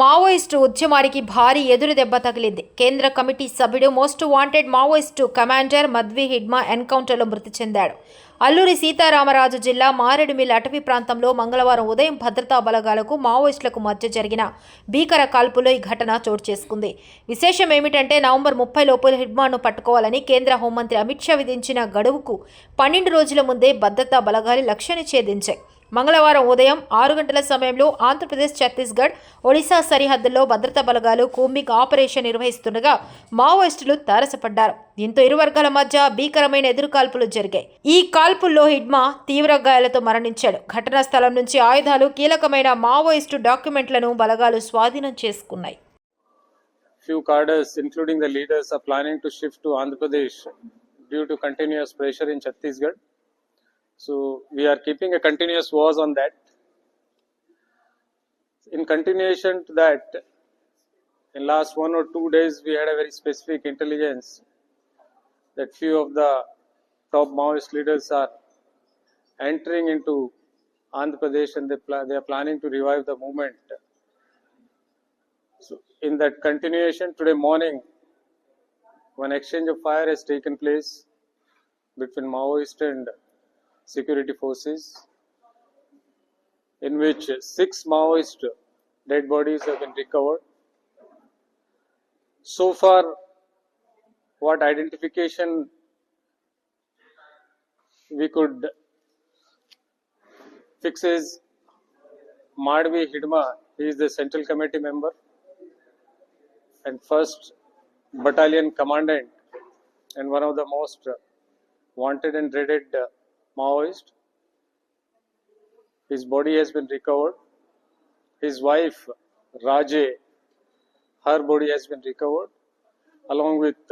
Maoist ఉద్యమానికి భారీ ఎదురు దెబ్బ తగిలింది. కేంద్ర కమిటీ సభ్యుడు most wanted Maoist commander Madvi Hidma ఎన్కౌంటర్లో మృతి చెందాడు. అల్లూరి సీతారామరాజు జిల్లా మారేడుమిల్ అటవీ ప్రాంతంలో మంగళవారం ఉదయం భద్రతా బలగాలకు మావోయిస్టులకు మధ్య జరిగిన భీకర కాల్పులో ఈ ఘటన చోటు చేసుకుంది. విశేషం ఏమిటంటే నవంబర్ 30 లోపు హిడ్మాను పట్టుకోవాలని కేంద్ర హోంమంత్రి అమిత్ షా విధించిన గడువుకు 12 రోజుల ముందే భద్రతా బలగాలు లక్ష్యాన్ని ఛేదించాయి. మంగళవారం ఉదయం 6 గంటల సమయంలో ఆంధ్రప్రదేశ్, ఛత్తీస్గఢ్, ఒడిశా సరిహద్దుల్లో భద్రతా బలగాలు కూంబింగ్ ఆపరేషన్ నిర్వహిస్తుండగా మావోయిస్టులు తారసపడ్డారు. దీంతో ఇరు వర్గాల మధ్య భీకరమైన ఎదురుకాల్పులు జరిగాయి. ఈ కాల్పుల్లో హిడ్మా తీవ్ర గాయాలతో మరణించాడు. ఘటనా స్థలం నుంచి ఆయుధాలు, కీలకమైన మావోయిస్టు డాక్యుమెంట్లను బలగాలు స్వాధీనం చేసుకున్నాయి. Few cadres, including the leaders, are planning to shift to Andhra Pradesh due to continuous pressure in Chhattisgarh. So we are keeping a continuous watch on that. In continuation to that, in last 1 or 2 days, we had a very specific intelligence that few of the top Maoist leaders are entering into Andhra Pradesh and they are planning to revive the movement. So in that continuation, today morning, one exchange of fire has taken place between Maoist and security forces, in which 6 Maoist dead bodies have been recovered. So far, what identification we could fix is Madvi Hidma. He is the Central Committee member and 1st Battalion Commandant and one of the most wanted and dreaded Maoist. His body has been recovered. His wife Raje, her body has been recovered, along with